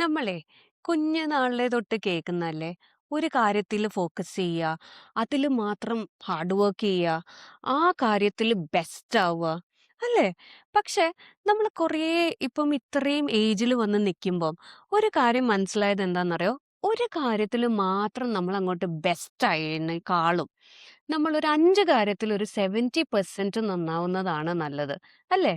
നമ്മളെ കുഞ്ഞുനാളിലെ തൊട്ട് കേൾക്കുന്നല്ലേ, ഒരു കാര്യത്തിൽ ഫോക്കസ് ചെയ്യുക, അതിൽ മാത്രം ഹാർഡ് വർക്ക് ചെയ്യുക, ആ കാര്യത്തിൽ ബെസ്റ്റ് ആവുക, അല്ലേ? പക്ഷെ നമ്മൾ കുറേ ഇപ്പം ഇത്രയും ഏജിൽ വന്ന് നിൽക്കുമ്പം ഒരു കാര്യം മനസ്സിലായത് എന്താണെന്നറിയോ? ഒരു കാര്യത്തിൽ മാത്രം നമ്മൾ അങ്ങോട്ട് ബെസ്റ്റ് ആയതിനേക്കാളും നമ്മളൊരു 5 കാര്യത്തിൽ ഒരു 70% നന്നാവുന്നതാണ് നല്ലത്. അല്ലേ?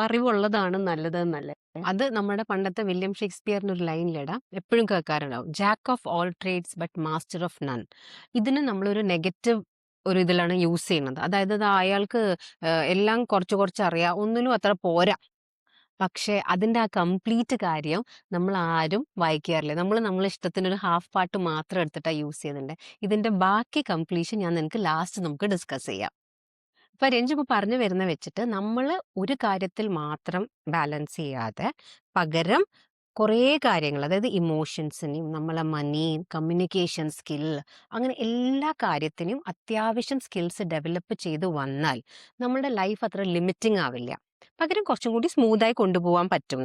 അറിവുള്ളതാണ് നല്ലത് എന്നല്ലേ? അത് നമ്മുടെ പണ്ടത്തെ വില്യം ഷേക്സ്പിയറിന്റെ ഒരു ലൈനിലിടാം, എപ്പോഴും കേൾക്കാറുണ്ടാവും, jack of all trades but master of none. ഇതിന് നമ്മളൊരു നെഗറ്റീവ് ഒരു ഇതിലാണ് യൂസ് ചെയ്യുന്നത്. അതായത് അയാൾക്ക് എല്ലാം കുറച്ച് കുറച്ച് അറിയാം, ഒന്നിനും അത്ര പോരാ. പക്ഷെ അതിന്റെ ആ കംപ്ലീറ്റ് കാര്യം നമ്മൾ ആരും വായിക്കാറില്ല. നമ്മളെ ഇഷ്ടത്തിന് ഒരു ഹാഫ് പാർട്ട് മാത്രം എടുത്തിട്ടാണ് യൂസ് ചെയ്യുന്നുണ്ട്. ഇതിന്റെ ബാക്കി കംപ്ലീഷൻ ഞാൻ നിനക്ക് ലാസ്റ്റ് നമുക്ക് ഡിസ്കസ് ചെയ്യാം. ഇപ്പൊ രഞ്ജു ഇപ്പൊ പറഞ്ഞു വരുന്ന വെച്ചിട്ട് നമ്മൾ ഒരു കാര്യത്തിൽ മാത്രം ബാലൻസ് ചെയ്യാതെ പകരം കുറേ കാര്യങ്ങൾ, അതായത് ഇമോഷൻസിനെയും നമ്മളെ മണി, കമ്മ്യൂണിക്കേഷൻ സ്കിൽ, അങ്ങനെ എല്ലാ കാര്യത്തിനും അത്യാവശ്യം സ്കിൽസ് ഡെവലപ്പ് ചെയ്ത് വന്നാൽ നമ്മളുടെ ലൈഫ് അത്ര ലിമിറ്റിംഗ് ആവില്ല. പകരം കുറച്ചും കൂടി സ്മൂത്തായി കൊണ്ടുപോകാൻ പറ്റും.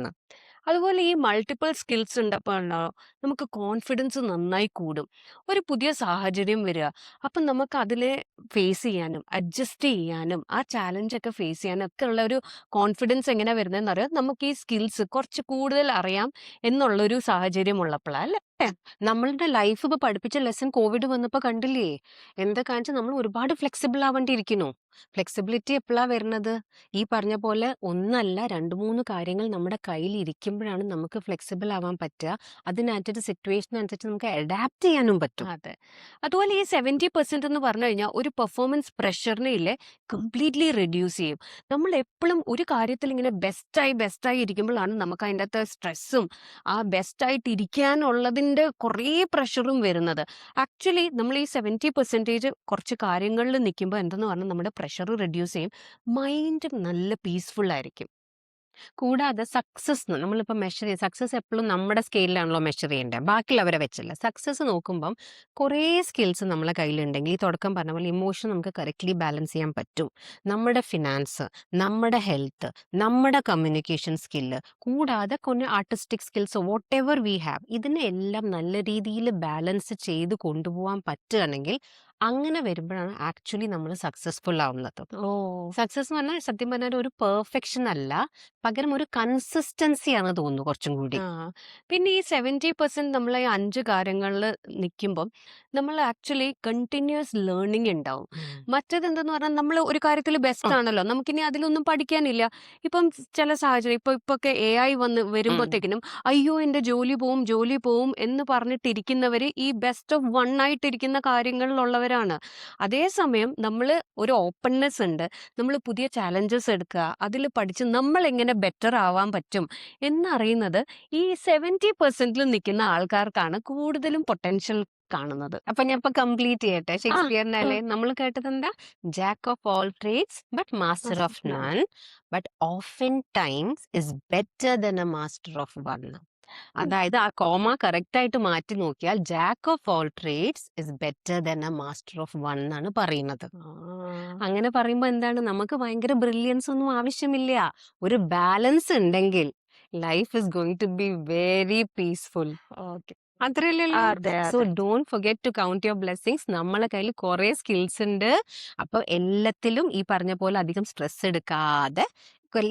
അതുപോലെ ഈ മൾട്ടിപ്പിൾ സ്കിൽസ് ഉണ്ടപ്പോഴാണോ നമുക്ക് കോൺഫിഡൻസ് നന്നായി കൂടും. ഒരു പുതിയ സാഹചര്യം വരിക, അപ്പം നമുക്ക് അതിനെ ഫേസ് ചെയ്യാനും അഡ്ജസ്റ്റ് ചെയ്യാനും ആ ചാലഞ്ചൊക്കെ ഫേസ് ചെയ്യാനും ഒക്കെ ഉള്ള ഒരു കോൺഫിഡൻസ് എങ്ങനെ വരുന്നതെന്ന് അറിയാം, നമുക്ക് ഈ സ്കിൽസ് കുറച്ച് കൂടുതൽ അറിയാം എന്നുള്ളൊരു സാഹചര്യം ഉള്ളപ്പോഴാണ്, അല്ലേ? നമ്മളുടെ ലൈഫ് ഇപ്പൊ പഠിപ്പിച്ച ലെസൺ കോവിഡ് വന്നപ്പോ കണ്ടില്ലേ? എന്താ കാണിച്ചാൽ നമ്മൾ ഒരുപാട് ഫ്ലെക്സിബിൾ ആവേണ്ടിയിരിക്കുന്നു. ഫ്ലെക്സിബിലിറ്റി എപ്പോഴാ വരുന്നത്? ഈ പറഞ്ഞ പോലെ ഒന്നല്ല, 2-3 കാര്യങ്ങൾ നമ്മുടെ കയ്യിൽ ഇരിക്കുമ്പോഴാണ് നമുക്ക് ഫ്ലെക്സിബിൾ ആവാൻ പറ്റുക. അതിനനുസരിച്ച് സിറ്റുവേഷൻ അനുസരിച്ച് നമുക്ക് അഡാപ്റ്റ് ചെയ്യാനും പറ്റും. അതെ. അതുപോലെ ഈ 70% എന്ന് പറഞ്ഞു കഴിഞ്ഞാൽ ഒരു പെർഫോമൻസ് പ്രഷറിനെ ഇല്ലേ കംപ്ലീറ്റ്ലി റെഡ്യൂസ് ചെയ്യും. നമ്മൾ എപ്പോഴും ഒരു കാര്യത്തിൽ ഇങ്ങനെ ബെസ്റ്റായി ഇരിക്കുമ്പോഴാണ് നമുക്ക് അതിൻ്റെ അകത്ത് സ്ട്രെസ്സും ആ ബെസ്റ്റായിട്ട് ഇരിക്കാനുള്ളതിൻ്റെ കുറേ പ്രഷറും വരുന്നത്. ആക്ച്വലി നമ്മൾ ഈ 70% കുറച്ച് കാര്യങ്ങളിൽ നിൽക്കുമ്പോൾ എന്തെന്ന് പറഞ്ഞാൽ നമ്മുടെ പ്രഷർ റെഡ്യൂസ് ചെയ്യും. മൈൻഡ് നല്ല പീസ്ഫുൾ ആയിരിക്കും. കൂടാതെ സക്സസ് നമ്മളിപ്പോൾ മെഷർ ചെയ്യും, സക്സസ് എപ്പോഴും നമ്മുടെ സ്കെയിലാണല്ലോ മെഷർ ചെയ്യേണ്ടത്, ബാക്കിയുള്ളവരെ വെച്ചല്ല. സക്സസ് നോക്കുമ്പം കുറേ സ്കിൽസ് നമ്മളെ കയ്യിലുണ്ടെങ്കിൽ, ഈ തുടക്കം പറഞ്ഞ പോലെ ഇമോഷൻ നമുക്ക് കറക്റ്റ്ലി ബാലൻസ് ചെയ്യാൻ പറ്റും. നമ്മുടെ ഫിനാൻസ്, നമ്മുടെ ഹെൽത്ത്, നമ്മുടെ കമ്മ്യൂണിക്കേഷൻ സ്കില്ല്, കൂടാതെ కొన్ని artistic skills, vote ever we have, ഇതിനെ എല്ലാം നല്ല രീതിയിൽ ബാലൻസ് ചെയ്ത് കൊണ്ടുപോകാൻ പറ്റുകയാണെങ്കിൽ, അങ്ങനെ വരുമ്പോഴാണ് ആക്ച്വലി നമ്മൾ സക്സസ്ഫുൾ ആവുന്നത്. ഓ. സക്സസ് എന്ന് പറഞ്ഞാൽ സത്യം പറഞ്ഞാൽ ഒരു പെർഫെക്ഷൻ അല്ല, പകരം ഒരു കൺസിസ്റ്റൻസിയാണ് തോന്നുന്നു കുറച്ചും കൂടി. ആ. പിന്നെ ഈ 70% നമ്മൾ ഈ 5 കാര്യങ്ങളിൽ നിൽക്കുമ്പം നമ്മൾ ആക്ച്വലി കണ്ടിന്യൂസ് ലേണിംഗ് ഉണ്ടാവും. മറ്റേത് എന്തെന്ന് പറഞ്ഞാൽ നമ്മൾ ഒരു കാര്യത്തിൽ ആ, ബെസ്റ്റ് ആണല്ലോ, നമുക്കിനി അതിലൊന്നും പഠിക്കാനില്ല. ഇപ്പം ചില സാഹചര്യം ഇപ്പൊക്കെ AI വന്ന് ഉം. വരുമ്പോഴത്തേക്കിനും അയ്യോ എൻ്റെ ജോലി പോവും എന്ന് പറഞ്ഞിട്ടിരിക്കുന്നവർ ഈ ബെസ്റ്റ് ഓഫ് വൺ ആയിട്ടിരിക്കുന്ന കാര്യങ്ങളിലുള്ളവരാണ്. അതേസമയം നമ്മൾ ഒരു ഓപ്പൺനെസ് ഉണ്ട്, നമ്മൾ പുതിയ ചാലഞ്ചസ് എടുക്കുക, അതിൽ പഠിച്ച് നമ്മൾ എങ്ങനെ ബെറ്റർ ആവാൻ പറ്റും എന്നറിയുന്നത് ഈ 70%ൽ നിൽക്കുന്ന ആൾക്കാർക്കാണ് കൂടുതലും പൊട്ടൻഷ്യൽ കാണുന്നത്. അപ്പൊ ഞാൻ ഇപ്പൊ കംപ്ലീറ്റ് ചെയ്യട്ടെ. ആ, ആ, ഷേക്സ്പിയറിനല്ലേ നമ്മൾ കേട്ടത് എന്താ? Jack of all trades but master of മനസ്സിലായി. None, but oftentimes is better than a master of one. അതായത് ആ കോമ കറക്റ്റ് ആയിട്ട് മാറ്റി നോക്കിയാൽ jack of all trades is better than a master of one എന്നാണ് പറയുന്നത്. ആ, അങ്ങനെ പറയുമ്പോൾ എന്താണ്, നമുക്ക് ഭയങ്കര ബ്രില്യൻസ് ഒന്നും ആവശ്യമില്ല. ഒരു ബാലൻസ് ഉണ്ടെങ്കിൽ life is going to be very peaceful. Okay. അത്രയല്ലേ ഉള്ളൂ. അതെ, സോ അതെ. Don't forget to count your blessings. നമ്മളെ കയ്യിൽ കുറെ സ്കിൽസ് ഉണ്ട്. അപ്പൊ എല്ലാത്തിലും ഈ പറഞ്ഞ പോലെ അധികം സ്ട്രെസ് എടുക്കാതെ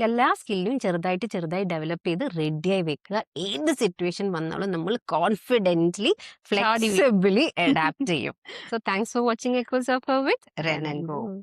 എല്ലാ സ്കില്ലും ചെറുതായി ഡെവലപ്പ് ചെയ്ത് റെഡിയായി വെക്കുക. ഏത് സിറ്റുവേഷൻ വന്നാലും നമ്മൾ കോൺഫിഡന്റ്ലി ചാടി ഫ്ലെക്സിബിളി അഡാപ്റ്റ് ചെയ്യും. So thanks for watching echoes off with Wren and go. വീഴും.